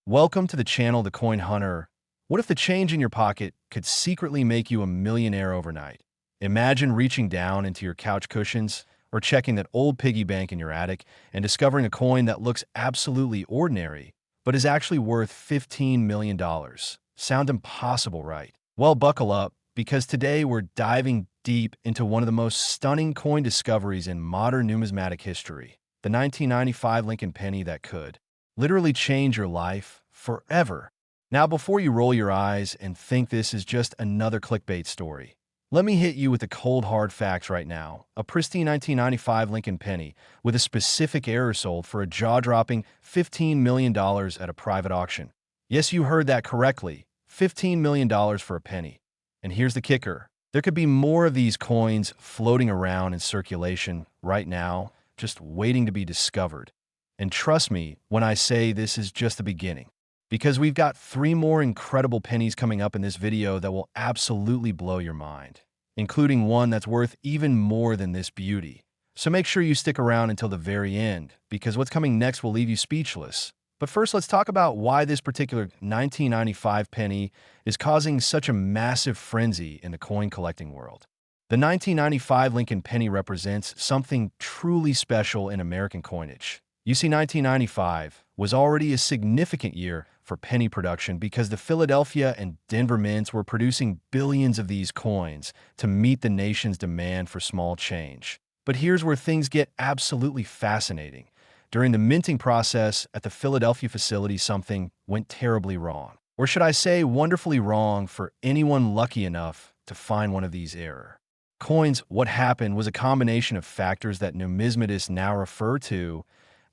Welcome to the channel The Coin Hunter. What if the change in your pocket could secretly make you a millionaire overnight? Imagine reaching down into your couch cushions or checking that old piggy bank in your attic and discovering a coin that looks absolutely ordinary, but is actually worth $15 million. Sound impossible, right? Well, buckle up, because today we're diving deep into one of the most stunning coin discoveries in modern numismatic history, the 1995 Lincoln penny that could literally change your life forever. Now, before you roll your eyes and think this is just another clickbait story, let me hit you with the cold hard facts right now. A pristine 1995 Lincoln penny with a specific error sold for a jaw-dropping $15 million at a private auction. Yes, you heard that correctly. $15 million for a penny. And here's the kicker. There could be more of these coins floating around in circulation right now, just waiting to be discovered. And trust me when I say this is just the beginning, because we've got 3 more incredible pennies coming up in this video that will absolutely blow your mind, including one that's worth even more than this beauty. So make sure you stick around until the very end, because what's coming next will leave you speechless. But first, let's talk about why this particular 1995 penny is causing such a massive frenzy in the coin collecting world. The 1995 Lincoln penny represents something truly special in American coinage. You see, 1995 was already a significant year for penny production because the Philadelphia and Denver mints were producing billions of these coins to meet the nation's demand for small change. But here's where things get absolutely fascinating. During the minting process at the Philadelphia facility, something went terribly wrong. Or should I say wonderfully wrong for anyone lucky enough to find one of these error coins. What happened was a combination of factors that numismatists now refer to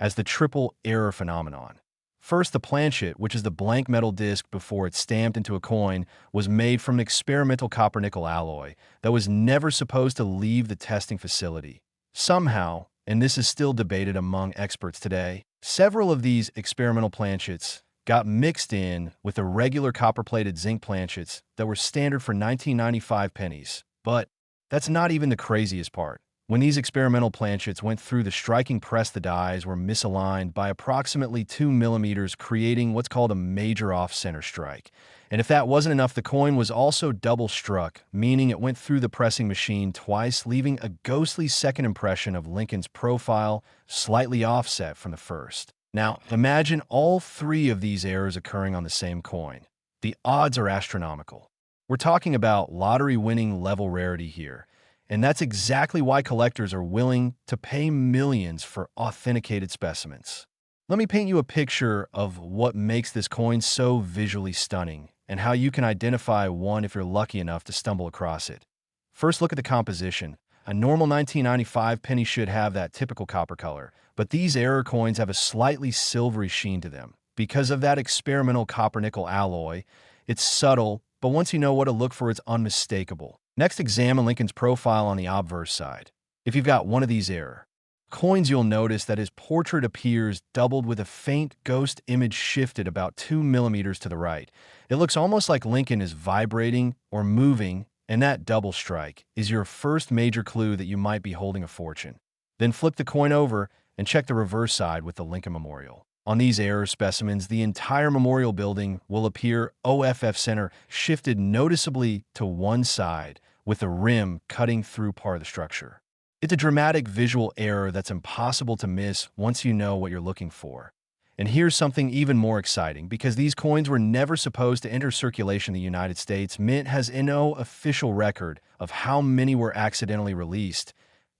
as the triple error phenomenon. First, the planchet, which is the blank metal disc before it's stamped into a coin, was made from an experimental copper-nickel alloy that was never supposed to leave the testing facility. Somehow, and this is still debated among experts today, several of these experimental planchets got mixed in with the regular copper-plated zinc planchets that were standard for 1995 pennies. But that's not even the craziest part. When these experimental planchets went through the striking press, the dies were misaligned by approximately 2 millimeters, creating what's called a major off-center strike. And if that wasn't enough, the coin was also double struck, meaning it went through the pressing machine twice, leaving a ghostly second impression of Lincoln's profile slightly offset from the first. Now, imagine all 3 of these errors occurring on the same coin. The odds are astronomical. We're talking about lottery-winning level rarity here. And that's exactly why collectors are willing to pay millions for authenticated specimens. Let me paint you a picture of what makes this coin so visually stunning and how you can identify one if you're lucky enough to stumble across it. First, look at the composition. A normal 1995 penny should have that typical copper color, but these error coins have a slightly silvery sheen to them. Because of that experimental copper-nickel alloy, it's subtle, but once you know what to look for, it's unmistakable. Next, examine Lincoln's profile on the obverse side. If you've got one of these error coins, you'll notice that his portrait appears doubled with a faint ghost image shifted about 2 millimeters to the right. It looks almost like Lincoln is vibrating or moving, and that double strike is your first major clue that you might be holding a fortune. Then flip the coin over and check the reverse side with the Lincoln Memorial. On these error specimens, the entire memorial building will appear OFF center shifted noticeably to one side, with the rim cutting through part of the structure. It's a dramatic visual error that's impossible to miss once you know what you're looking for. And here's something even more exciting. Because these coins were never supposed to enter circulation in the United States, Mint has no official record of how many were accidentally released.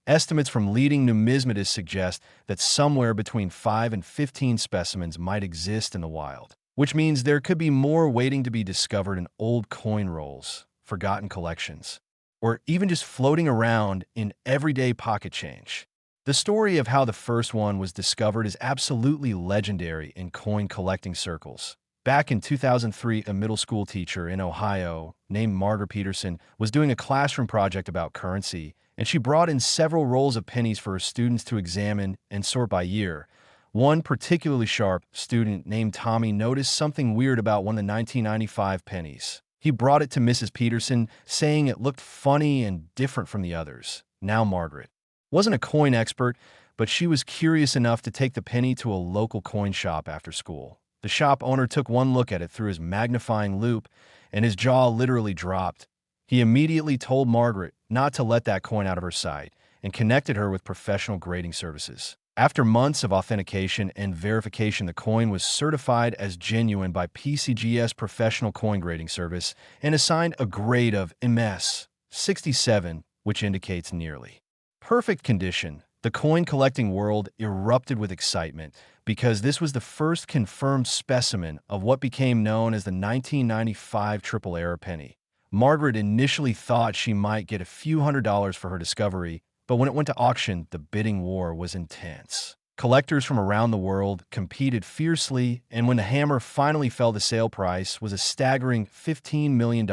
Estimates from leading numismatists suggest that somewhere between 5 and 15 specimens might exist in the wild, which means there could be more waiting to be discovered in old coin rolls, forgotten collections, or even just floating around in everyday pocket change. The story of how the first one was discovered is absolutely legendary in coin collecting circles. Back in 2003, a middle school teacher in Ohio named Margaret Peterson was doing a classroom project about currency, and she brought in several rolls of pennies for her students to examine and sort by year. One particularly sharp student named Tommy noticed something weird about one of the 1995 pennies. He brought it to Mrs. Peterson, saying it looked funny and different from the others. Now Margaret wasn't a coin expert, but she was curious enough to take the penny to a local coin shop after school. The shop owner took one look at it through his magnifying loupe, and his jaw literally dropped. He immediately told Margaret not to let that coin out of her sight and connected her with professional grading services. After months of authentication and verification, the coin was certified as genuine by PCGS Professional Coin Grading Service and assigned a grade of MS 67, which indicates nearly perfect condition. The coin collecting world erupted with excitement because this was the first confirmed specimen of what became known as the 1995 triple error penny. Margaret initially thought she might get a few $100s for her discovery, but when it went to auction, the bidding war was intense. Collectors from around the world competed fiercely, and when the hammer finally fell, the sale price was a staggering $15 million.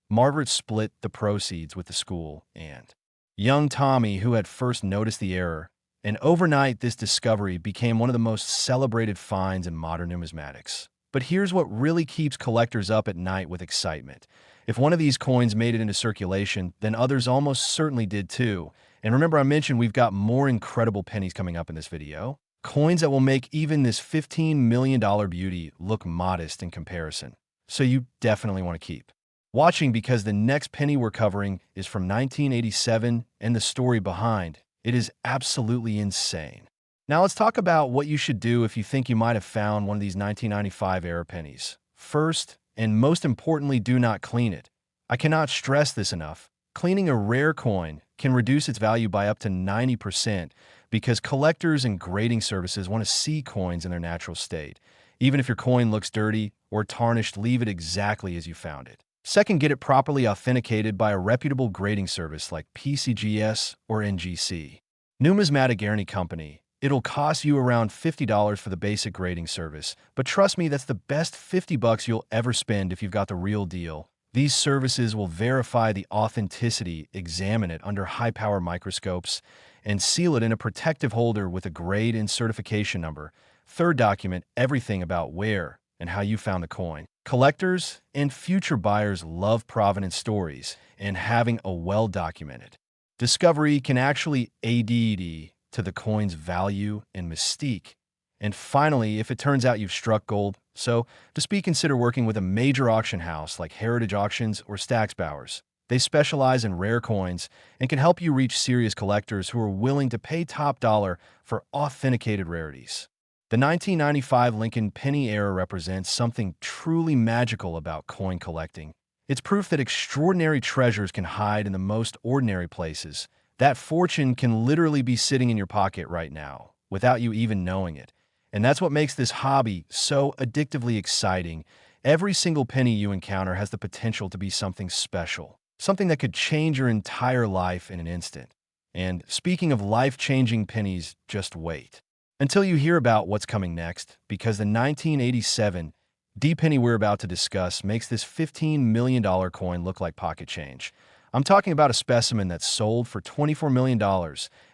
Margaret split the proceeds with the school and young Tommy, who had first noticed the error, and overnight this discovery became one of the most celebrated finds in modern numismatics. But here's what really keeps collectors up at night with excitement. If one of these coins made it into circulation, then others almost certainly did too. And remember, I mentioned we've got more incredible pennies coming up in this video. Coins that will make even this $15 million beauty look modest in comparison. So you definitely want to keep watching, because the next penny we're covering is from 1987, and the story behind it is absolutely insane. Now let's talk about what you should do if you think you might have found one of these 1995 error pennies. First, and most importantly, do not clean it. I cannot stress this enough. Cleaning a rare coin can reduce its value by up to 90% because collectors and grading services want to see coins in their natural state. Even if your coin looks dirty or tarnished, leave it exactly as you found it. Second, get it properly authenticated by a reputable grading service like PCGS or NGC. Numismatic Guarantee Company. It'll cost you around $50 for the basic grading service, but trust me, that's the best $50 you'll ever spend if you've got the real deal. These services will verify the authenticity, examine it under high-power microscopes, and seal it in a protective holder with a grade and certification number. Third, document everything about where and how you found the coin. Collectors and future buyers love provenance stories, and having a well-documented discovery can actually add to the coin's value and mystique. And finally, if it turns out you've struck gold, so just consider working with a major auction house like Heritage Auctions or Stax Bowers. They specialize in rare coins and can help you reach serious collectors who are willing to pay top dollar for authenticated rarities. The 1995 Lincoln Penny era represents something truly magical about coin collecting. It's proof that extraordinary treasures can hide in the most ordinary places. That fortune can literally be sitting in your pocket right now, without you even knowing it. And that's what makes this hobby so addictively exciting. Every single penny you encounter has the potential to be something special, something that could change your entire life in an instant. And speaking of life-changing pennies, just wait until you hear about what's coming next, because the 1987 D penny we're about to discuss makes this $15 million coin look like pocket change. I'm talking about a specimen that's sold for $24 million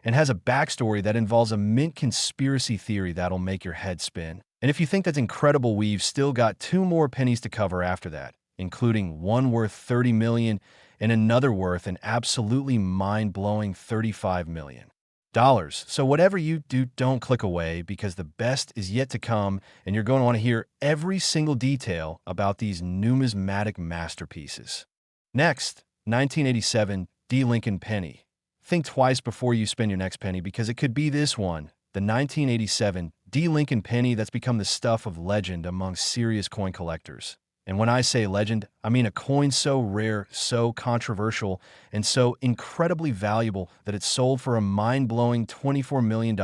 and has a backstory that involves a mint conspiracy theory that'll make your head spin. And if you think that's incredible, we've still got two more pennies to cover after that, including one worth $30 million and another worth an absolutely mind-blowing $35 million. So whatever you do, don't click away, because the best is yet to come, and you're going to want to hear every single detail about these numismatic masterpieces. Next, 1987 D Lincoln Penny. Think twice before you spend your next penny, because it could be this one, the 1987 D Lincoln Penny that's become the stuff of legend among serious coin collectors. And when I say legend, I mean a coin so rare, so controversial, and so incredibly valuable that it sold for a mind-blowing $24 million.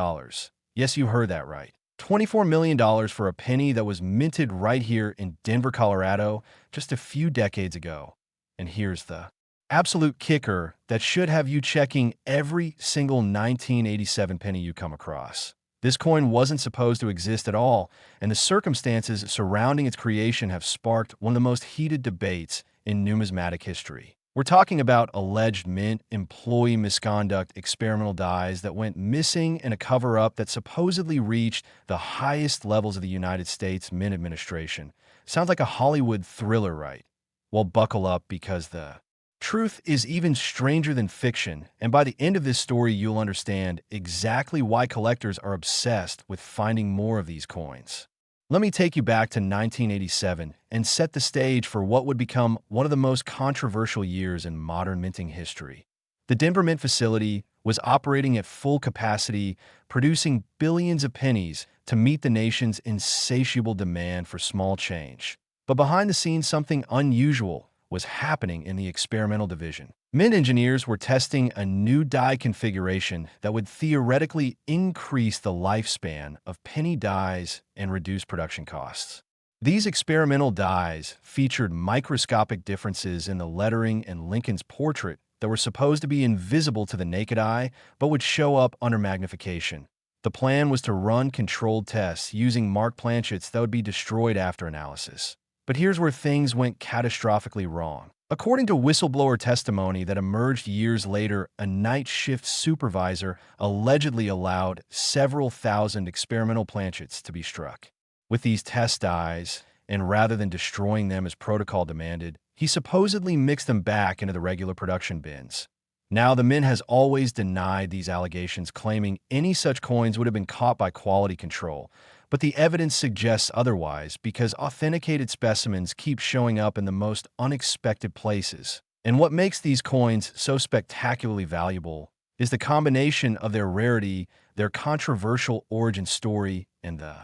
Yes, you heard that right. $24 million for a penny that was minted right here in Denver, Colorado, just a few decades ago. And here's the absolute kicker that should have you checking every single 1987 penny you come across. This coin wasn't supposed to exist at all, and the circumstances surrounding its creation have sparked one of the most heated debates in numismatic history. We're talking about alleged mint, employee misconduct, experimental dies that went missing, and a cover-up that supposedly reached the highest levels of the United States Mint Administration. Sounds like a Hollywood thriller, right? Well, buckle up, because the truth is even stranger than fiction, and by the end of this story, you'll understand exactly why collectors are obsessed with finding more of these coins. Let me take you back to 1987 and set the stage for what would become one of the most controversial years in modern minting history. The Denver Mint facility was operating at full capacity, producing billions of pennies to meet the nation's insatiable demand for small change. But behind the scenes, something unusual was happening in the experimental division. Mint engineers were testing a new die configuration that would theoretically increase the lifespan of penny dies and reduce production costs. These experimental dies featured microscopic differences in the lettering and Lincoln's portrait that were supposed to be invisible to the naked eye, but would show up under magnification. The plan was to run controlled tests using marked planchets that would be destroyed after analysis. But here's where things went catastrophically wrong. According to whistleblower testimony that emerged years later, a night shift supervisor allegedly allowed several thousand experimental planchets to be struck. With these test dies, and rather than destroying them as protocol demanded, he supposedly mixed them back into the regular production bins. Now, the Mint has always denied these allegations, claiming any such coins would have been caught by quality control. But the evidence suggests otherwise because authenticated specimens keep showing up in the most unexpected places. And what makes these coins so spectacularly valuable is the combination of their rarity, their controversial origin story, and the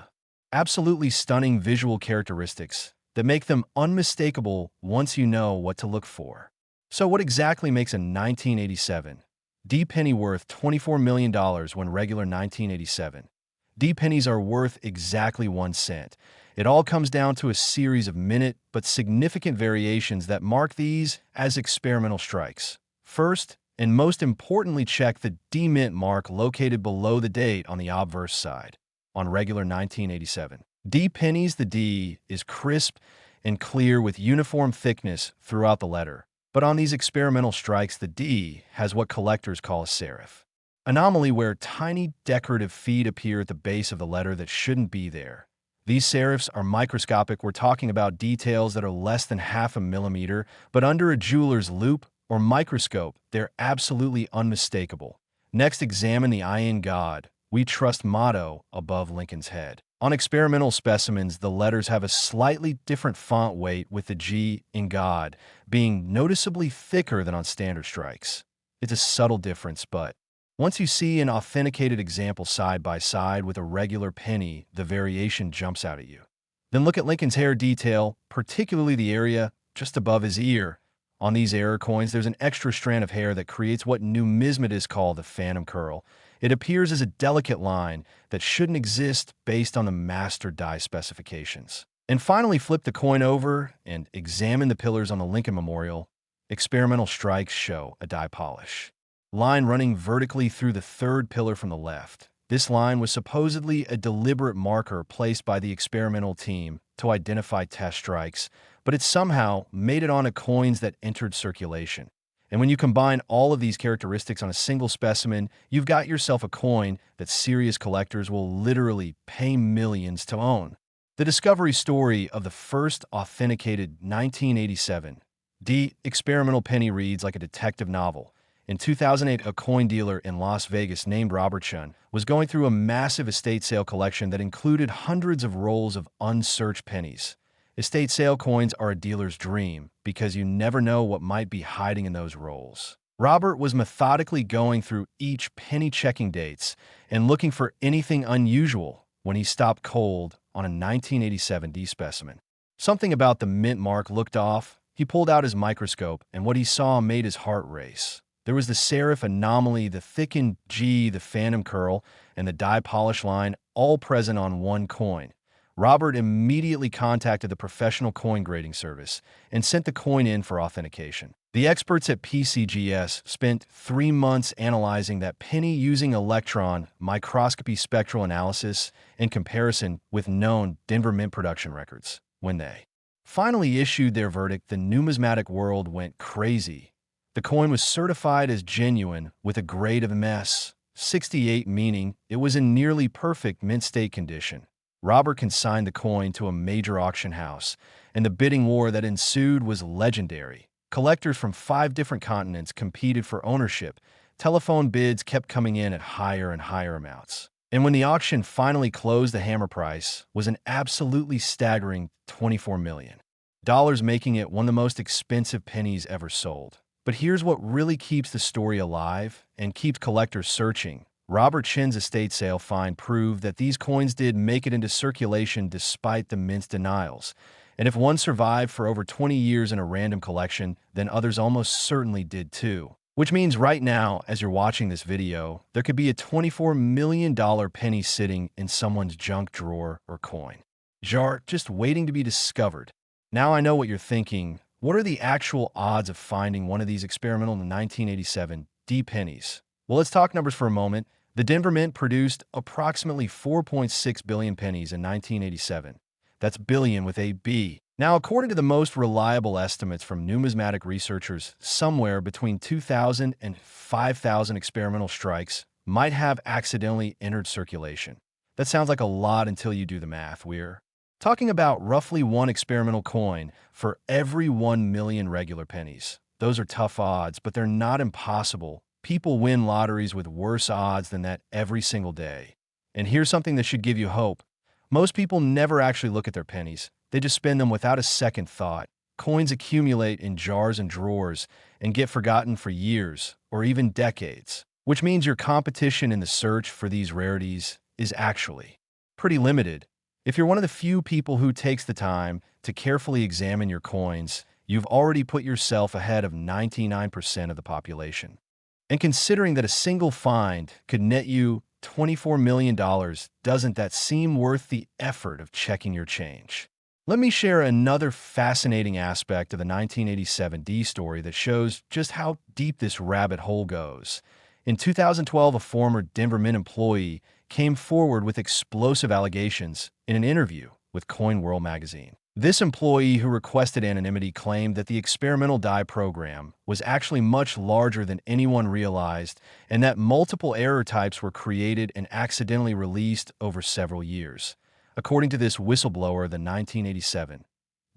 absolutely stunning visual characteristics that make them unmistakable once you know what to look for. So what exactly makes a 1987 D penny worth $24 million when regular 1987 D pennies are worth exactly 1 cent? It all comes down to a series of minute but significant variations that mark these as experimental strikes. First, and most importantly, check the D mint mark located below the date on the obverse side. On regular 1987 D pennies, the D is crisp and clear with uniform thickness throughout the letter. But on these experimental strikes, the D has what collectors call a serif anomaly, where tiny decorative feet appear at the base of the letter that shouldn't be there. These serifs are microscopic. We're talking about details that are less than half a millimeter, but under a jeweler's loupe or microscope, they're absolutely unmistakable. Next, examine the "I in God, we trust" motto above Lincoln's head. On experimental specimens, the letters have a slightly different font weight, with the G in God being noticeably thicker than on standard strikes. It's a subtle difference, but once you see an authenticated example side by side with a regular penny, the variation jumps out at you. Then look at Lincoln's hair detail, particularly the area just above his ear. On these error coins, there's an extra strand of hair that creates what numismatists call the phantom curl. It appears as a delicate line that shouldn't exist based on the master die specifications. And finally, flip the coin over and examine the pillars on the Lincoln Memorial. Experimental strikes show a die polish line running vertically through the third pillar from the left. This line was supposedly a deliberate marker placed by the experimental team to identify test strikes, but it somehow made it onto coins that entered circulation. And when you combine all of these characteristics on a single specimen, you've got yourself a coin that serious collectors will literally pay millions to own. The discovery story of the first authenticated 1987 D experimental penny reads like a detective novel. In 2008, a coin dealer in Las Vegas named Robert Chun was going through a massive estate sale collection that included hundreds of rolls of unsearched pennies. Estate sale coins are a dealer's dream because you never know what might be hiding in those rolls. Robert was methodically going through each penny, checking dates and looking for anything unusual when he stopped cold on a 1987 D specimen. Something about the mint mark looked off. He pulled out his microscope, and what he saw made his heart race. There was the serif anomaly, the thickened G, the phantom curl, and the die polish line, all present on one coin. Robert immediately contacted the professional coin grading service and sent the coin in for authentication. The experts at PCGS spent 3 months analyzing that penny using electron microscopy spectral analysis in comparison with known Denver Mint production records. When they finally issued their verdict, the numismatic world went crazy. The coin was certified as genuine with a grade of MS 68, meaning it was in nearly perfect mint state condition. Robert consigned the coin to a major auction house, and the bidding war that ensued was legendary. Collectors from 5 different continents competed for ownership. Telephone bids kept coming in at higher and higher amounts. And when the auction finally closed, the hammer price was an absolutely staggering $24 million, making it one of the most expensive pennies ever sold. But here's what really keeps the story alive and keeps collectors searching. Robert Chin's estate sale find proved that these coins did make it into circulation despite the mint's denials. And if one survived for over 20 years in a random collection, then others almost certainly did too. Which means right now, as you're watching this video, there could be a $24 million penny sitting in someone's junk drawer or coin jar, just waiting to be discovered. Now I know what you're thinking. What are the actual odds of finding one of these experimental 1987 D pennies? Well, let's talk numbers for a moment. The Denver Mint produced approximately 4.6 billion pennies in 1987. That's billion with a B. Now, according to the most reliable estimates from numismatic researchers, somewhere between 2,000 and 5,000 experimental strikes might have accidentally entered circulation. That sounds like a lot until you do the math. We're talking about roughly one experimental coin for every 1 million regular pennies. Those are tough odds, but they're not impossible. People win lotteries with worse odds than that every single day. And here's something that should give you hope. Most people never actually look at their pennies. They just spend them without a second thought. Coins accumulate in jars and drawers and get forgotten for years or even decades, which means your competition in the search for these rarities is actually pretty limited. If you're one of the few people who takes the time to carefully examine your coins, you've already put yourself ahead of 99% of the population. And considering that a single find could net you $24 million, doesn't that seem worth the effort of checking your change? Let me share another fascinating aspect of the 1987 D story that shows just how deep this rabbit hole goes. In 2012, a former Denver Mint employee came forward with explosive allegations in an interview with Coin World magazine. This employee, who requested anonymity, claimed that the experimental die program was actually much larger than anyone realized and that multiple error types were created and accidentally released over several years. According to this whistleblower, the 1987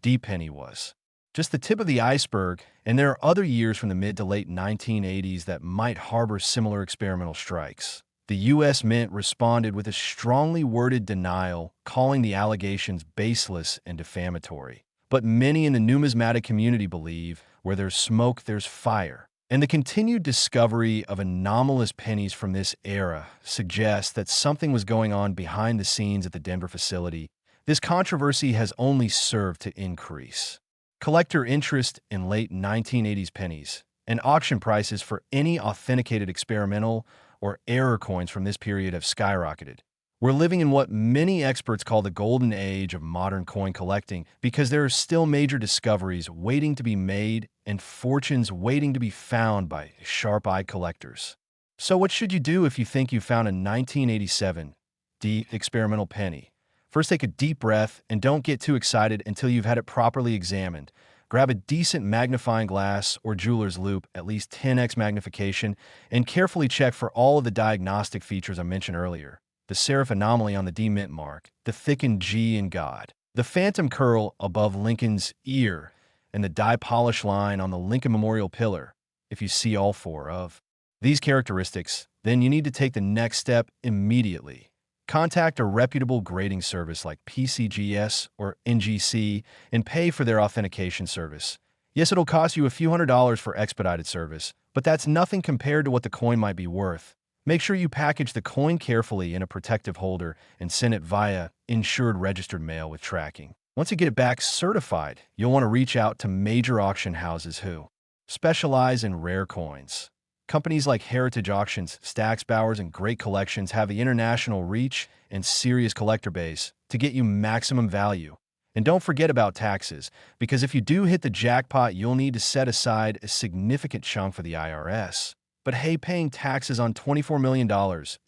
D penny was just the tip of the iceberg, and there are other years from the mid to late 1980s that might harbor similar experimental strikes. The U.S. Mint responded with a strongly worded denial, calling the allegations baseless and defamatory. But many in the numismatic community believe where there's smoke, there's fire. And the continued discovery of anomalous pennies from this era suggests that something was going on behind the scenes at the Denver facility. This controversy has only served to increase collector interest in late 1980s pennies, and auction prices for any authenticated experimental or error coins from this period have skyrocketed. We're living in what many experts call the golden age of modern coin collecting because there are still major discoveries waiting to be made and fortunes waiting to be found by sharp-eyed collectors. So what should you do if you think you found a 1987 D experimental penny? First, take a deep breath and don't get too excited until you've had it properly examined. Grab a decent magnifying glass or jeweler's loupe, at least 10x magnification, and carefully check for all of the diagnostic features I mentioned earlier. The serif anomaly on the D mint mark, the thickened G in God, the phantom curl above Lincoln's ear, and the die polish line on the Lincoln Memorial pillar. If you see all four of these characteristics, then you need to take the next step immediately. Contact a reputable grading service like PCGS or NGC and pay for their authentication service. Yes, it'll cost you a few $100s for expedited service, but that's nothing compared to what the coin might be worth. Make sure you package the coin carefully in a protective holder and send it via insured registered mail with tracking. Once you get it back certified, you'll want to reach out to major auction houses who specialize in rare coins. Companies like Heritage Auctions, Stax Bowers, and Great Collections have the international reach and serious collector base to get you maximum value. And don't forget about taxes, because if you do hit the jackpot, you'll need to set aside a significant chunk for the IRS. But hey, paying taxes on $24 million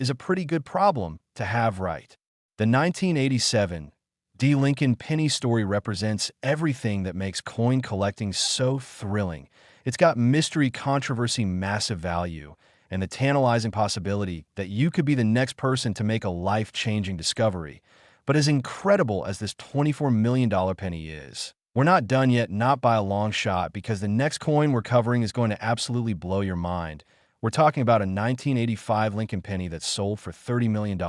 is a pretty good problem to have, right? The 1987 D. Lincoln Penny story represents everything that makes coin collecting so thrilling. It's got mystery, controversy, massive value, and the tantalizing possibility that you could be the next person to make a life-changing discovery. But as incredible as this $24 million penny is, we're not done yet, not by a long shot, because the next coin we're covering is going to absolutely blow your mind. We're talking about a 1985 Lincoln penny that sold for $30 million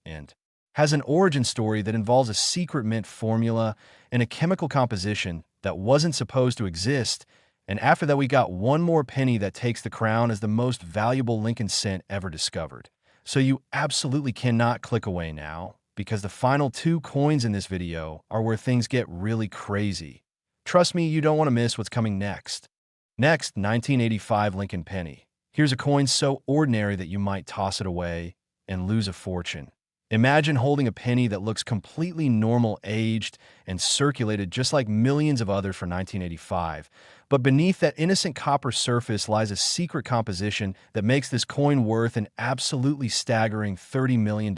and has an origin story that involves a secret mint formula and a chemical composition that wasn't supposed to exist. And after that, we got one more penny that takes the crown as the most valuable Lincoln cent ever discovered. So you absolutely cannot click away now, because the final two coins in this video are where things get really crazy. Trust me, you don't want to miss what's coming next. Next, 1985 Lincoln penny. Here's a coin so ordinary that you might toss it away and lose a fortune. Imagine holding a penny that looks completely normal, aged, and circulated just like millions of others for 1985. But beneath that innocent copper surface lies a secret composition that makes this coin worth an absolutely staggering $30 million.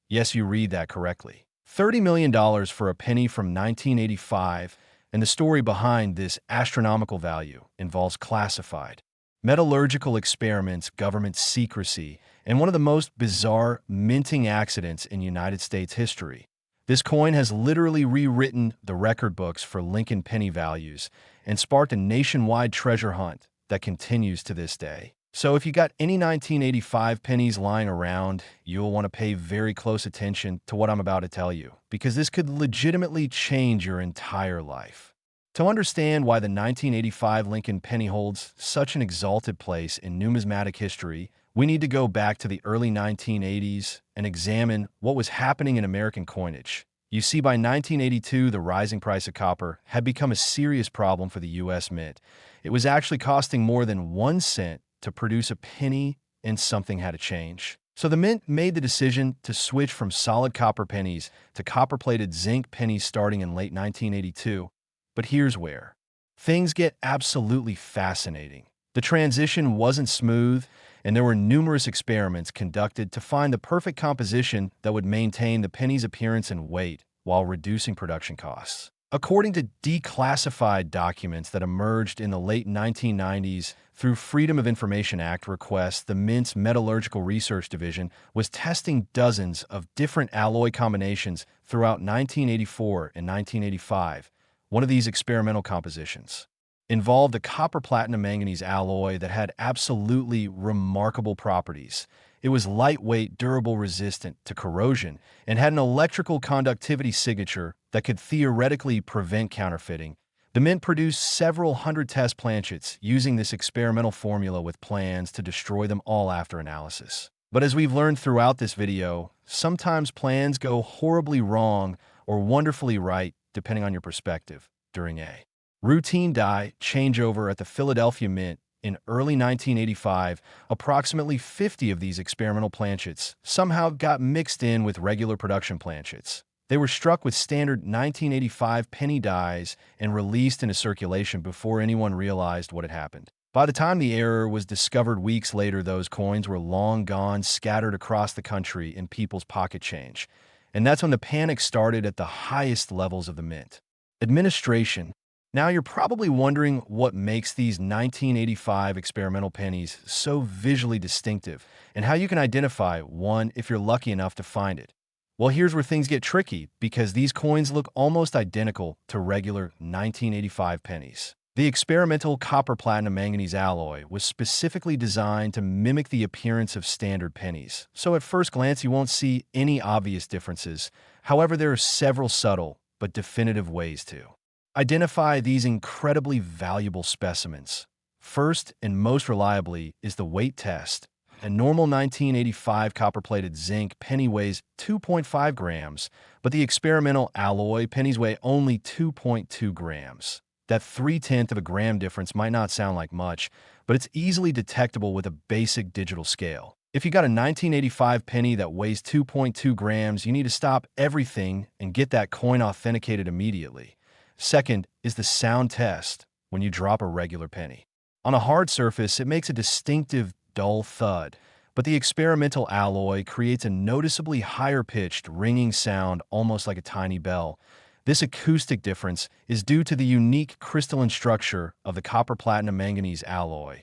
Yes, you read that correctly. $30 million for a penny from 1985, and the story behind this astronomical value involves classified metallurgical experiments, government secrecy, and one of the most bizarre minting accidents in United States history. This coin has literally rewritten the record books for Lincoln penny values and sparked a nationwide treasure hunt that continues to this day. So if you got any 1985 pennies lying around, you'll want to pay very close attention to what I'm about to tell you, because this could legitimately change your entire life. To understand why the 1985 Lincoln penny holds such an exalted place in numismatic history, we need to go back to the early 1980s and examine what was happening in American coinage. You see, by 1982, the rising price of copper had become a serious problem for the U.S. Mint. It was actually costing more than 1 cent to produce a penny, and something had to change. So the Mint made the decision to switch from solid copper pennies to copper-plated zinc pennies starting in late 1982. But here's where things get absolutely fascinating. The transition wasn't smooth, and there were numerous experiments conducted to find the perfect composition that would maintain the penny's appearance and weight while reducing production costs. According to declassified documents that emerged in the late 1990s through Freedom of Information Act requests, the Mint's Metallurgical Research Division was testing dozens of different alloy combinations throughout 1984 and 1985. One of these experimental compositions involved a copper-platinum-manganese alloy that had absolutely remarkable properties. It was lightweight, durable, resistant to corrosion, and had an electrical conductivity signature that could theoretically prevent counterfeiting. The Mint produced several hundred test planchets using this experimental formula with plans to destroy them all after analysis. But as we've learned throughout this video, sometimes plans go horribly wrong or wonderfully right, depending on your perspective, during a routine die changeover at the Philadelphia Mint in early 1985. Approximately 50 of these experimental planchets somehow got mixed in with regular production planchets. They were struck with standard 1985 penny dies and released into circulation before anyone realized what had happened. By the time the error was discovered weeks later, those coins were long gone, scattered across the country in people's pocket change. And that's when the panic started at the highest levels of the Mint. Administration. Now you're probably wondering what makes these 1985 experimental pennies so visually distinctive and how you can identify one if you're lucky enough to find it. Well, here's where things get tricky, because these coins look almost identical to regular 1985 pennies. The experimental copper-platinum-manganese alloy was specifically designed to mimic the appearance of standard pennies, so at first glance you won't see any obvious differences. However, there are several subtle but definitive ways to identify these incredibly valuable specimens. First and most reliably is the weight test. A normal 1985 copper-plated zinc penny weighs 2.5 grams, but the experimental alloy pennies weigh only 2.2 grams. That 0.3 of a gram difference might not sound like much, but it's easily detectable with a basic digital scale. If you got a 1985 penny that weighs 2.2 grams, you need to stop everything and get that coin authenticated immediately. Second is the sound test when you drop a regular penny. On a hard surface, it makes a distinctive, dull thud, but the experimental alloy creates a noticeably higher-pitched, ringing sound, almost like a tiny bell. This acoustic difference is due to the unique crystalline structure of the copper-platinum-manganese alloy.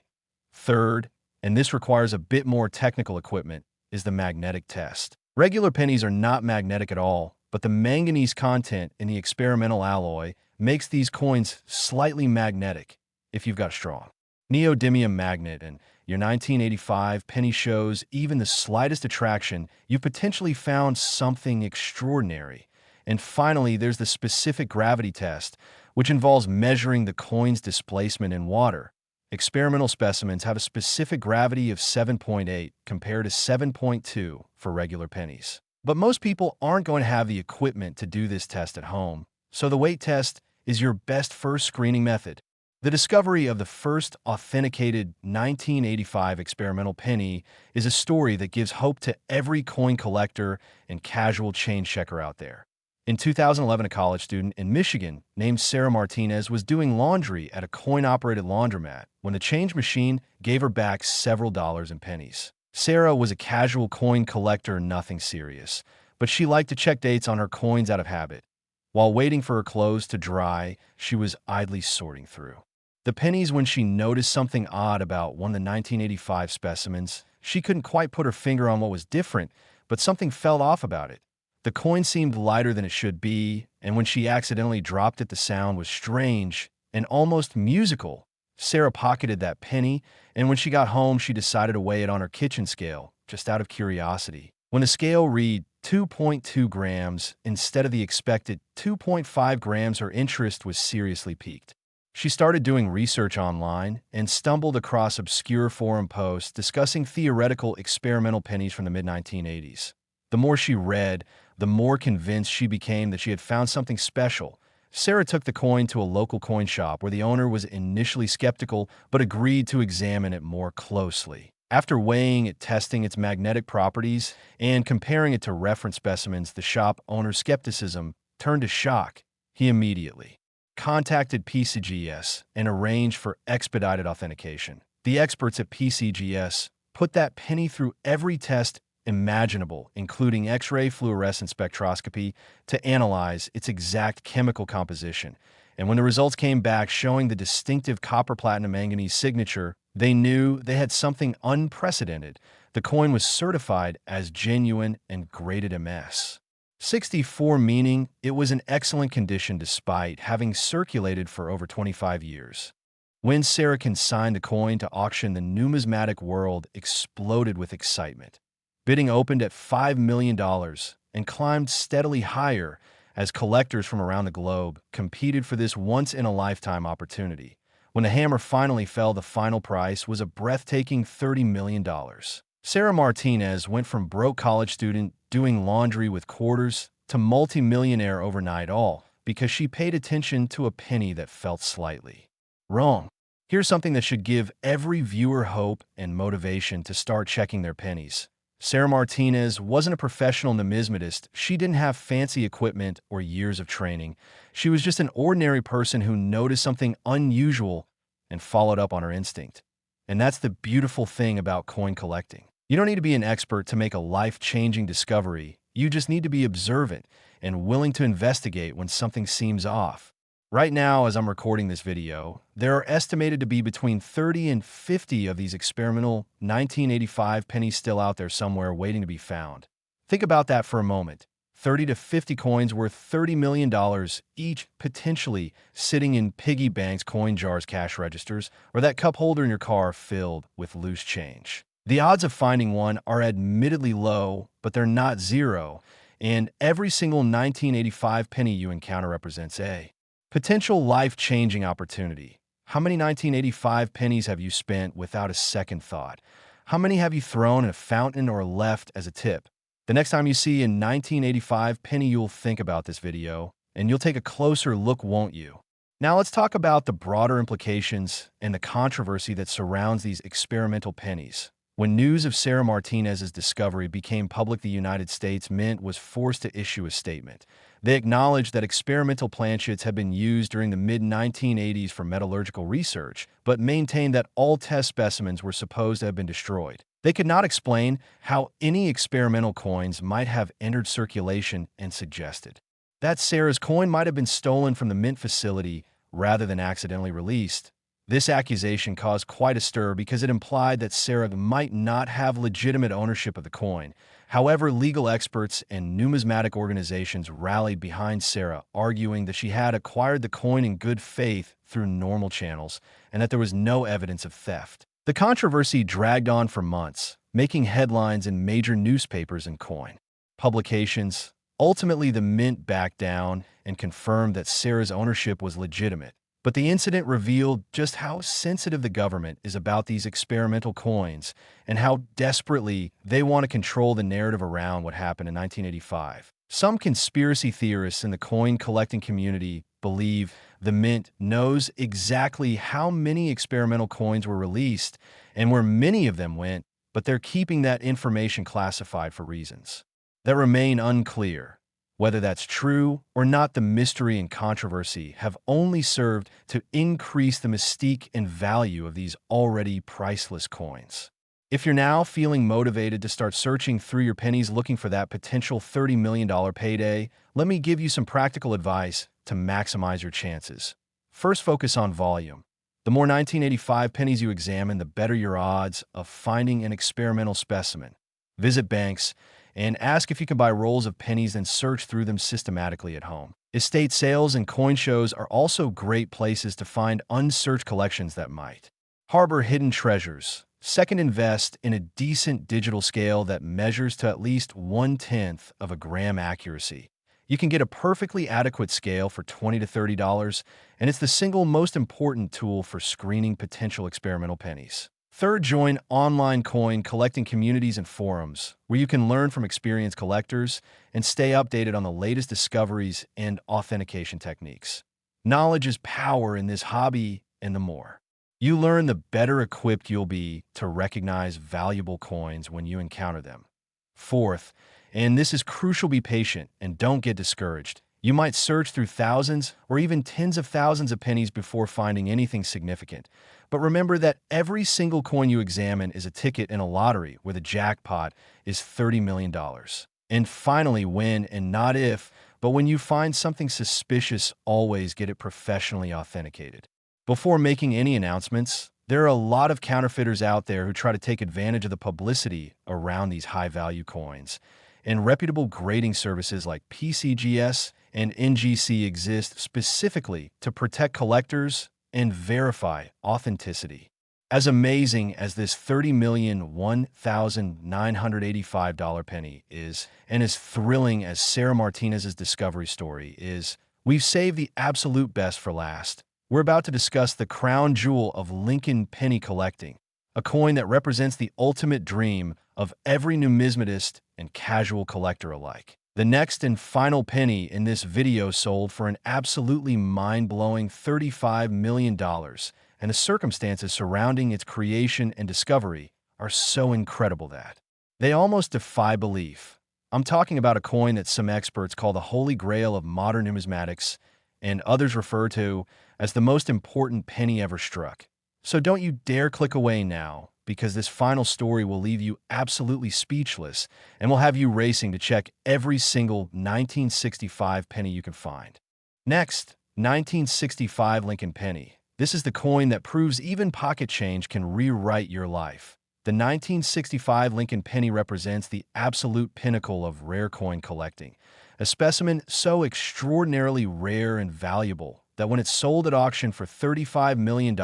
Third, and this requires a bit more technical equipment, is the magnetic test. Regular pennies are not magnetic at all, but the manganese content in the experimental alloy makes these coins slightly magnetic if you've got strong neodymium magnet, and your 1985 penny shows even the slightest attraction, you've potentially found something extraordinary. And finally, there's the specific gravity test, which involves measuring the coin's displacement in water. Experimental specimens have a specific gravity of 7.8 compared to 7.2 for regular pennies. But most people aren't going to have the equipment to do this test at home, so the weight test is your best first screening method. The discovery of the first authenticated 1985 experimental penny is a story that gives hope to every coin collector and casual chain checker out there. In 2011, a college student in Michigan named Sarah Martinez was doing laundry at a coin-operated laundromat when the change machine gave her back several dollars in pennies. Sarah was a casual coin collector, nothing serious, but she liked to check dates on her coins out of habit. While waiting for her clothes to dry, she was idly sorting through the pennies when she noticed something odd about one of the 1985 specimens. She couldn't quite put her finger on what was different, but something felt off about it. The coin seemed lighter than it should be, and when she accidentally dropped it, the sound was strange and almost musical. Sarah pocketed that penny, and when she got home, she decided to weigh it on her kitchen scale, just out of curiosity. When the scale read 2.2 grams instead of the expected 2.5 grams, her interest was seriously piqued. She started doing research online and stumbled across obscure forum posts discussing theoretical experimental pennies from the mid-1980s. The more she read, the more convinced she became that she had found something special. Sarah took the coin to a local coin shop where the owner was initially skeptical but agreed to examine it more closely. After weighing it, testing its magnetic properties, and comparing it to reference specimens, the shop owner's skepticism turned to shock. He immediately contacted PCGS and arranged for expedited authentication. The experts at PCGS put that penny through every test imaginable, including X-ray fluorescence spectroscopy, to analyze its exact chemical composition. And when the results came back showing the distinctive copper-platinum-manganese signature, they knew they had something unprecedented. The coin was certified as genuine and graded MS 64, meaning it was in excellent condition despite having circulated for over 25 years. When Sarah consigned the coin to auction, the numismatic world exploded with excitement. Bidding opened at $5 million and climbed steadily higher as collectors from around the globe competed for this once-in-a-lifetime opportunity. When the hammer finally fell, the final price was a breathtaking $30 million. Sarah Martinez went from broke college student doing laundry with quarters to multi-millionaire overnight, all because she paid attention to a penny that felt slightly wrong. Here's something that should give every viewer hope and motivation to start checking their pennies. Sarah Martinez wasn't a professional numismatist. She didn't have fancy equipment or years of training. She was just an ordinary person who noticed something unusual and followed up on her instinct. And that's the beautiful thing about coin collecting. You don't need to be an expert to make a life-changing discovery. You just need to be observant and willing to investigate when something seems off. Right now, as I'm recording this video, there are estimated to be between 30 and 50 of these experimental 1985 pennies still out there somewhere waiting to be found. Think about that for a moment. 30 to 50 coins worth $30 million each, potentially sitting in piggy banks, coin jars, cash registers, or that cup holder in your car filled with loose change. The odds of finding one are admittedly low, but they're not zero, and every single 1985 penny you encounter represents a potential life-changing opportunity. How many 1985 pennies have you spent without a second thought? How many have you thrown in a fountain or left as a tip? The next time you see a 1985 penny, you'll think about this video, and you'll take a closer look, won't you? Now let's talk about the broader implications and the controversy that surrounds these experimental pennies. When news of Sarah Martinez's discovery became public, the United States Mint was forced to issue a statement. They acknowledged that experimental planchets had been used during the mid-1980s for metallurgical research, but maintained that all test specimens were supposed to have been destroyed. They could not explain how any experimental coins might have entered circulation and suggested that Sarah's coin might have been stolen from the mint facility rather than accidentally released. This accusation caused quite a stir because it implied that Sarah might not have legitimate ownership of the coin. However, legal experts and numismatic organizations rallied behind Sarah, arguing that she had acquired the coin in good faith through normal channels and that there was no evidence of theft. The controversy dragged on for months, making headlines in major newspapers and coin publications. Ultimately, the mint backed down and confirmed that Sarah's ownership was legitimate. But the incident revealed just how sensitive the government is about these experimental coins and how desperately they want to control the narrative around what happened in 1985. Some conspiracy theorists in the coin collecting community believe the mint knows exactly how many experimental coins were released and where many of them went, but they're keeping that information classified for reasons that remain unclear. Whether that's true or not, the mystery and controversy have only served to increase the mystique and value of these already priceless coins. If you're now feeling motivated to start searching through your pennies looking for that potential $30 million payday, let me give you some practical advice to maximize your chances. First, focus on volume. The more 1985 pennies you examine, the better your odds of finding an experimental specimen. Visit banks and ask if you can buy rolls of pennies and search through them systematically at home. Estate sales and coin shows are also great places to find unsearched collections that might harbor hidden treasures. Second, invest in a decent digital scale that measures to at least 1/10 of a gram accuracy. You can get a perfectly adequate scale for $20 to $30, and it's the single most important tool for screening potential experimental pennies. Third, join online coin collecting communities and forums where you can learn from experienced collectors and stay updated on the latest discoveries and authentication techniques. Knowledge is power in this hobby, and the more you learn, the better equipped you'll be to recognize valuable coins when you encounter them. Fourth, and this is crucial, be patient and don't get discouraged. You might search through thousands or even tens of thousands of pennies before finding anything significant. But remember that every single coin you examine is a ticket in a lottery where the jackpot is $30 million. And finally, when and not if, but when you find something suspicious, always get it professionally authenticated. Before making any announcements, there are a lot of counterfeiters out there who try to take advantage of the publicity around these high-value coins. And reputable grading services like PCGS and NGC exist specifically to protect collectors and verify authenticity. As amazing as this $30,001,985 penny is, and as thrilling as Sarah Martinez's discovery story is, we've saved the absolute best for last. We're about to discuss the crown jewel of Lincoln penny collecting, a coin that represents the ultimate dream of every numismatist and casual collector alike. The next and final penny in this video sold for an absolutely mind-blowing $35 million, and the circumstances surrounding its creation and discovery are so incredible that they almost defy belief. I'm talking about a coin that some experts call the holy grail of modern numismatics, and others refer to as the most important penny ever struck. So don't you dare click away now, because this final story will leave you absolutely speechless and will have you racing to check every single 1965 penny you can find. Next, 1965 Lincoln Penny. This is the coin that proves even pocket change can rewrite your life. The 1965 Lincoln Penny represents the absolute pinnacle of rare coin collecting, a specimen so extraordinarily rare and valuable that when it sold at auction for $35 million,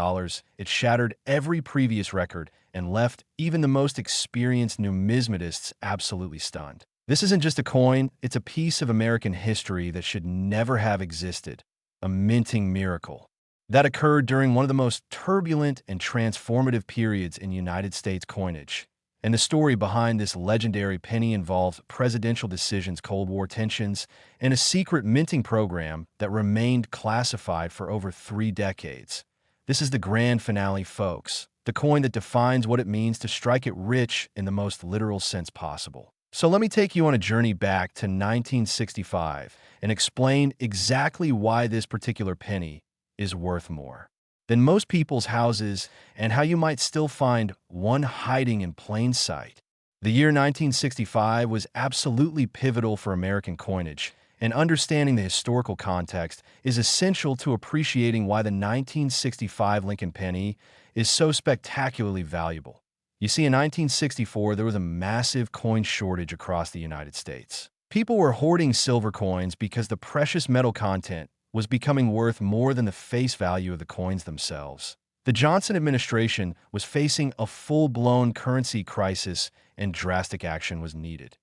it shattered every previous record and left even the most experienced numismatists absolutely stunned. This isn't just a coin, it's a piece of American history that should never have existed, a minting miracle that occurred during one of the most turbulent and transformative periods in United States coinage. And the story behind this legendary penny involves presidential decisions, Cold War tensions, and a secret minting program that remained classified for over 3 decades. This is the grand finale, folks. The coin that defines what it means to strike it rich in the most literal sense possible. So let me take you on a journey back to 1965 and explain exactly why this particular penny is worth more than most people's houses and how you might still find one hiding in plain sight. The year 1965 was absolutely pivotal for American coinage, and understanding the historical context is essential to appreciating why the 1965 Lincoln penny is so spectacularly valuable. You see, in 1964, there was a massive coin shortage across the United States. People were hoarding silver coins because the precious metal content was becoming worth more than the face value of the coins themselves. The Johnson administration was facing a full-blown currency crisis and drastic action was needed.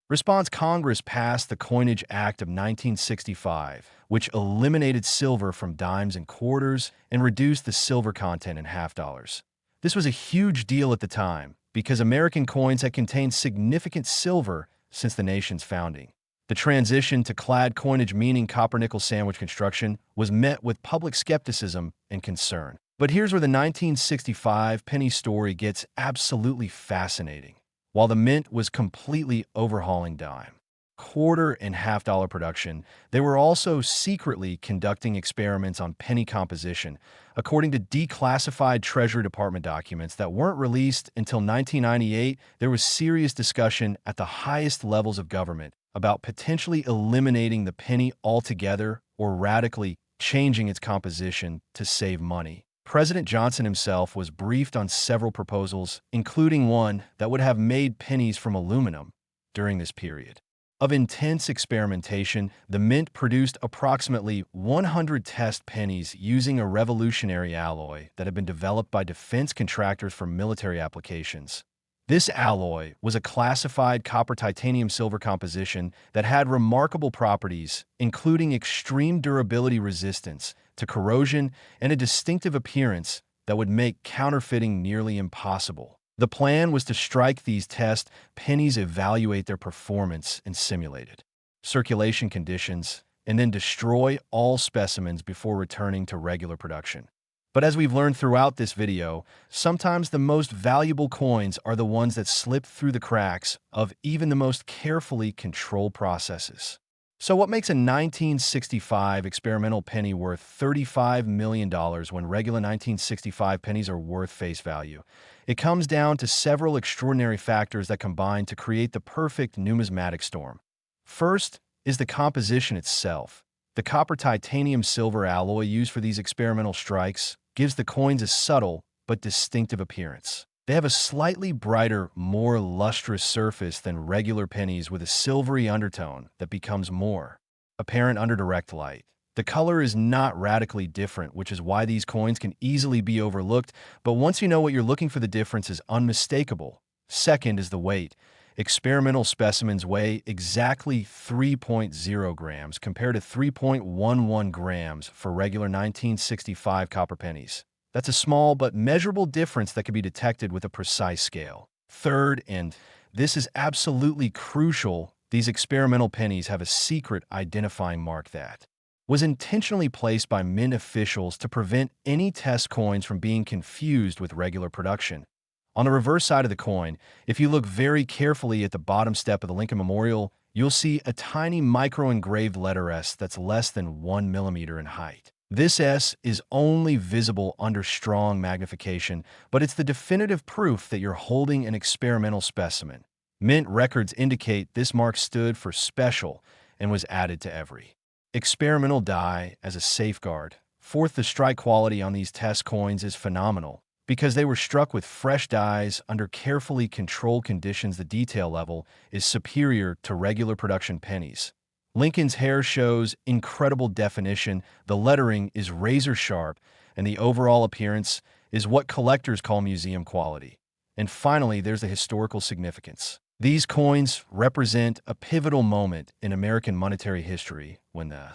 In response, Congress passed the Coinage Act of 1965, which eliminated silver from dimes and quarters and reduced the silver content in half dollars. This was a huge deal at the time because American coins had contained significant silver since the nation's founding. The transition to clad coinage, meaning copper-nickel sandwich construction, was met with public skepticism and concern. But here's where the 1965 penny story gets absolutely fascinating. While the mint was completely overhauling dime, quarter, and half dollar production, they were also secretly conducting experiments on penny composition, according to declassified Treasury Department documents that weren't released until 1998. There was serious discussion at the highest levels of government about potentially eliminating the penny altogether or radically changing its composition to save money. President Johnson himself was briefed on several proposals, including one that would have made pennies from aluminum during this period of intense experimentation. The mint produced approximately 100 test pennies using a revolutionary alloy that had been developed by defense contractors for military applications. This alloy was a classified copper-titanium-silver composition that had remarkable properties, including extreme durability resistance to corrosion and a distinctive appearance that would make counterfeiting nearly impossible. The plan was to strike these test pennies, evaluate their performance in simulated circulation conditions, and then destroy all specimens before returning to regular production. But as we've learned throughout this video, sometimes the most valuable coins are the ones that slip through the cracks of even the most carefully controlled processes. So what makes a 1965 experimental penny worth $35 million when regular 1965 pennies are worth face value? It comes down to several extraordinary factors that combine to create the perfect numismatic storm. First is the composition itself. The copper-titanium-silver alloy used for these experimental strikes gives the coins a subtle but distinctive appearance. They have a slightly brighter, more lustrous surface than regular pennies with a silvery undertone that becomes more apparent under direct light. The color is not radically different, which is why these coins can easily be overlooked, but once you know what you're looking for, the difference is unmistakable. Second is the weight. Experimental specimens weigh exactly 3.0 grams compared to 3.11 grams for regular 1965 copper pennies. That's a small but measurable difference that can be detected with a precise scale. Third, and this is absolutely crucial, these experimental pennies have a secret identifying mark that was intentionally placed by mint officials to prevent any test coins from being confused with regular production. On the reverse side of the coin, if you look very carefully at the bottom step of the Lincoln Memorial, you'll see a tiny micro-engraved letter S that's less than 1 millimeter in height. This S is only visible under strong magnification, but it's the definitive proof that you're holding an experimental specimen. Mint records indicate this mark stood for special and was added to every experimental die as a safeguard. Fourth, the strike quality on these test coins is phenomenal. Because they were struck with fresh dies under carefully controlled conditions, the detail level is superior to regular production pennies. Lincoln's hair shows incredible definition, the lettering is razor sharp, and the overall appearance is what collectors call museum quality. And finally, there's the historical significance. These coins represent a pivotal moment in American monetary history when the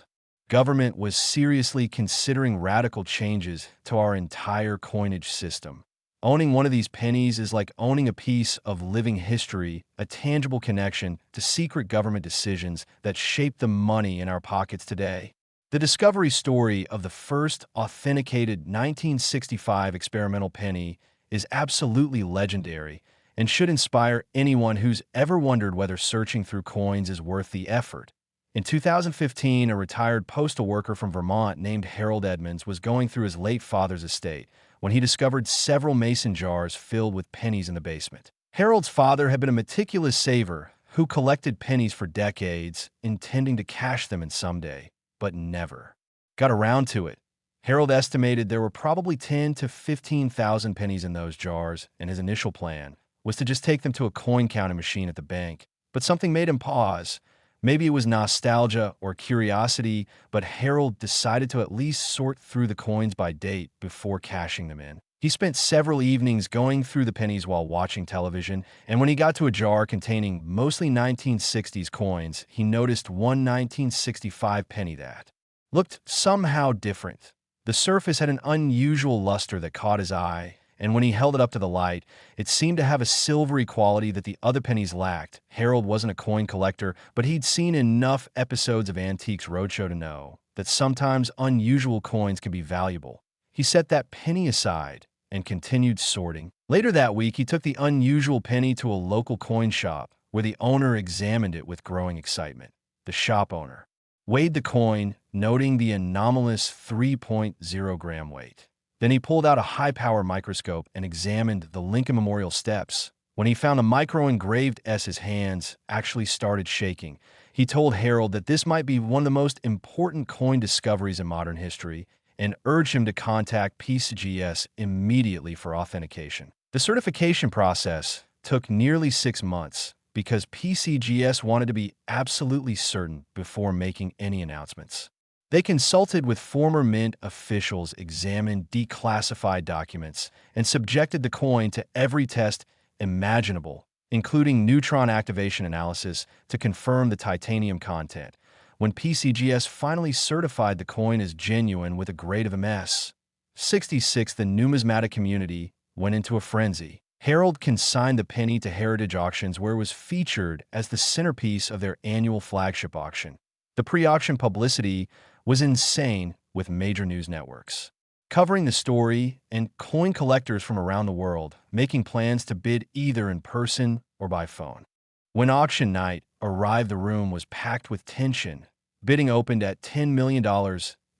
government was seriously considering radical changes to our entire coinage system. Owning one of these pennies is like owning a piece of living history, a tangible connection to secret government decisions that shape the money in our pockets today. The discovery story of the first authenticated 1965 experimental penny is absolutely legendary and should inspire anyone who's ever wondered whether searching through coins is worth the effort. In 2015, a retired postal worker from Vermont named Harold Edmonds was going through his late father's estate when he discovered several mason jars filled with pennies in the basement. Harold's father had been a meticulous saver who collected pennies for decades, intending to cash them in someday, but never got around to it. Harold estimated there were probably 10 to 15,000 pennies in those jars, and his initial plan was to just take them to a coin counting machine at the bank. But something made him pause. Maybe it was nostalgia or curiosity, but Harold decided to at least sort through the coins by date before cashing them in. He spent several evenings going through the pennies while watching television, and when he got to a jar containing mostly 1960s coins, he noticed one 1965 penny that looked somehow different. The surface had an unusual luster that caught his eye, and when he held it up to the light, it seemed to have a silvery quality that the other pennies lacked. Harold wasn't a coin collector, but he'd seen enough episodes of Antiques Roadshow to know that sometimes unusual coins can be valuable. He set that penny aside and continued sorting. Later that week, he took the unusual penny to a local coin shop, where the owner examined it with growing excitement. The shop owner weighed the coin, noting the anomalous 3.0-gram weight. Then he pulled out a high-power microscope and examined the Lincoln Memorial steps. When he found a micro-engraved S, his hands actually started shaking. He told Harold that this might be one of the most important coin discoveries in modern history and urged him to contact PCGS immediately for authentication. The certification process took nearly 6 months because PCGS wanted to be absolutely certain before making any announcements. They consulted with former Mint officials, examined declassified documents, and subjected the coin to every test imaginable, including neutron activation analysis to confirm the titanium content. When PCGS finally certified the coin as genuine with a grade of MS.66, the numismatic community went into a frenzy. Harold consigned the penny to Heritage Auctions, where it was featured as the centerpiece of their annual flagship auction. The pre-auction publicity was insane, with major news networks covering the story and coin collectors from around the world making plans to bid either in person or by phone. When auction night arrived, the room was packed with tension. Bidding opened at $10 million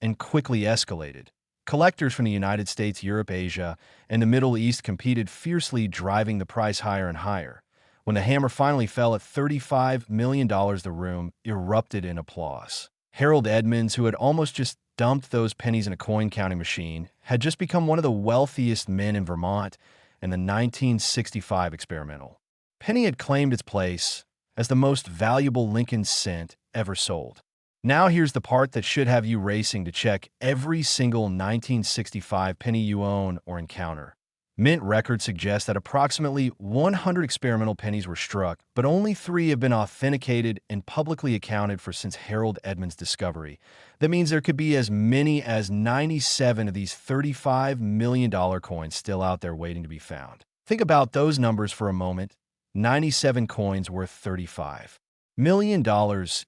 and quickly escalated. Collectors from the United States, Europe, Asia, and the Middle East competed fiercely, driving the price higher and higher. When the hammer finally fell at $35 million, the room erupted in applause. Harold Edmonds, who had almost just dumped those pennies in a coin counting machine, had just become one of the wealthiest men in Vermont, and the 1965 experimental penny had claimed its place as the most valuable Lincoln cent ever sold. Now here's the part that should have you racing to check every single 1965 penny you own or encounter. Mint records suggest that approximately 100 experimental pennies were struck, but only 3 have been authenticated and publicly accounted for since Harold Edmonds' discovery. That means there could be as many as 97 of these $35 million coins still out there waiting to be found. Think about those numbers for a moment. 97 coins worth $35 million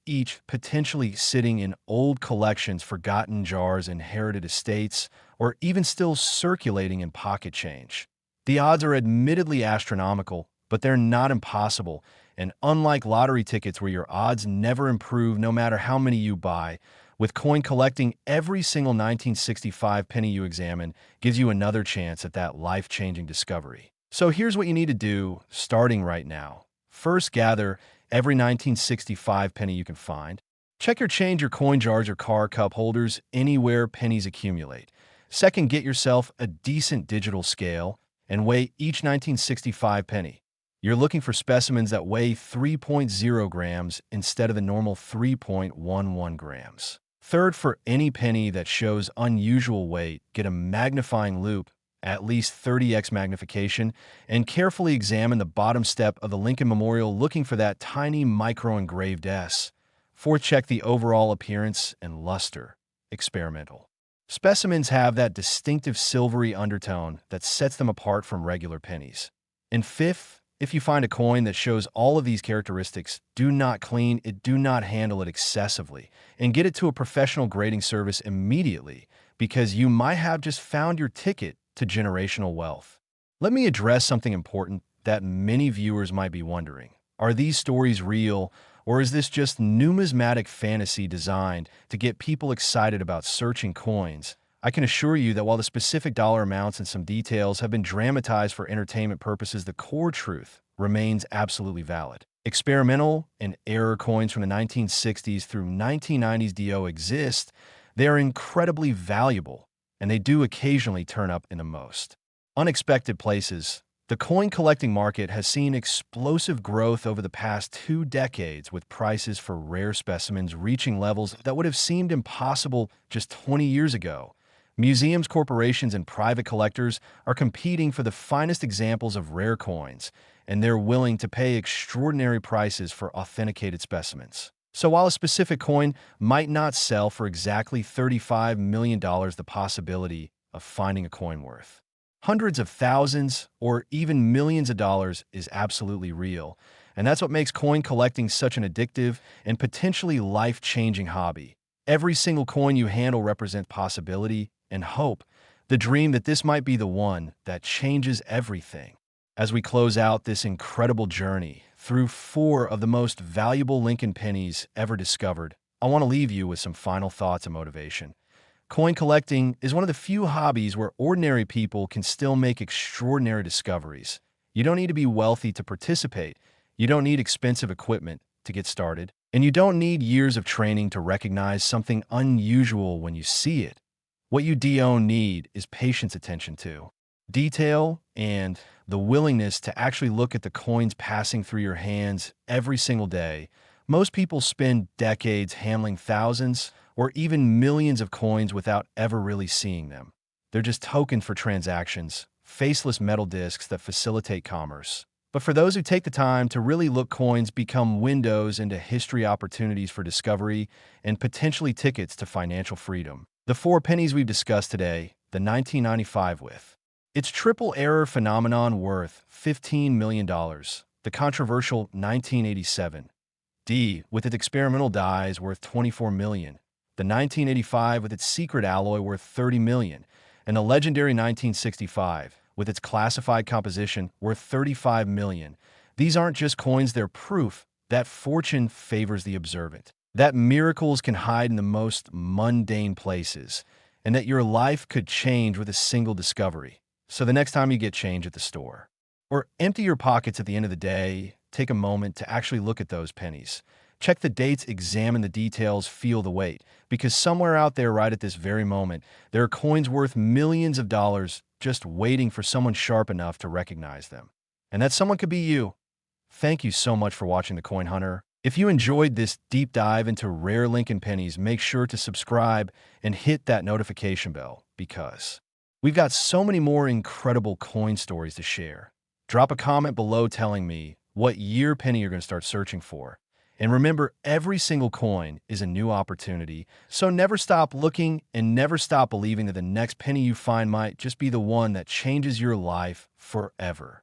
each, potentially sitting in old collections, forgotten jars, inherited estates, or even still circulating in pocket change. The odds are admittedly astronomical, but they're not impossible, and unlike lottery tickets where your odds never improve no matter how many you buy, with coin collecting, every single 1965 penny you examine gives you another chance at that life-changing discovery. So here's what you need to do starting right now. First, gather every 1965 penny you can find. Check your change, your coin jars, or car cup holders anywhere pennies accumulate. Second, get yourself a decent digital scale and weigh each 1965 penny. You're looking for specimens that weigh 3.0 grams instead of the normal 3.11 grams. Third, for any penny that shows unusual weight, get a magnifying loupe, at least 30x magnification, and carefully examine the bottom step of the Lincoln Memorial looking for that tiny micro-engraved S. Fourth, check the overall appearance and luster. Experimental specimens have that distinctive silvery undertone that sets them apart from regular pennies. And fifth, if you find a coin that shows all of these characteristics, do not clean it, do not handle it excessively, and get it to a professional grading service immediately, because you might have just found your ticket to generational wealth. Let me address something important that many viewers might be wondering. Are these stories real, or is this just numismatic fantasy designed to get people excited about searching coins? I can assure you that while the specific dollar amounts and some details have been dramatized for entertainment purposes, the core truth remains absolutely valid. Experimental and error coins from the 1960s through 1990s DO exist. They are incredibly valuable, and they do occasionally turn up in the most unexpected places. The coin collecting market has seen explosive growth over the past 2 decades, with prices for rare specimens reaching levels that would have seemed impossible just 20 years ago. Museums, corporations, and private collectors are competing for the finest examples of rare coins, and they're willing to pay extraordinary prices for authenticated specimens. So while a specific coin might not sell for exactly $35 million, the possibility of finding a coin worth hundreds of thousands or even millions of dollars is absolutely real. And that's what makes coin collecting such an addictive and potentially life-changing hobby. Every single coin you handle represents possibility and hope, the dream that this might be the one that changes everything. As we close out this incredible journey through 4 of the most valuable Lincoln pennies ever discovered, I want to leave you with some final thoughts and motivation. Coin collecting is one of the few hobbies where ordinary people can still make extraordinary discoveries. You don't need to be wealthy to participate. You don't need expensive equipment to get started. And you don't need years of training to recognize something unusual when you see it. What you need is patience, attention to detail, and the willingness to actually look at the coins passing through your hands every single day. Most people spend decades handling thousands or even millions of coins without ever really seeing them. They're just tokens for transactions, faceless metal discs that facilitate commerce. But for those who take the time to really look, coins become windows into history, opportunities for discovery, and potentially tickets to financial freedom. The 4 pennies we've discussed today, the 1995 with its triple error phenomenon worth $15 million, the controversial 1987 D with its experimental dies worth $24 million, the 1985 with its secret alloy worth $30 million, and the legendary 1965 with its classified composition worth $35 million. These aren't just coins, they're proof that fortune favors the observant, that miracles can hide in the most mundane places, and that your life could change with a single discovery. So the next time you get change at the store, or empty your pockets at the end of the day, take a moment to actually look at those pennies. Check the dates, examine the details, feel the weight, because somewhere out there right at this very moment, there are coins worth millions of dollars just waiting for someone sharp enough to recognize them. And that someone could be you. Thank you so much for watching The Coin Hunter. If you enjoyed this deep dive into rare Lincoln pennies, make sure to subscribe and hit that notification bell, because we've got so many more incredible coin stories to share. Drop a comment below telling me what year penny you're going to start searching for. And remember, every single coin is a new opportunity, so never stop looking and never stop believing that the next penny you find might just be the one that changes your life forever.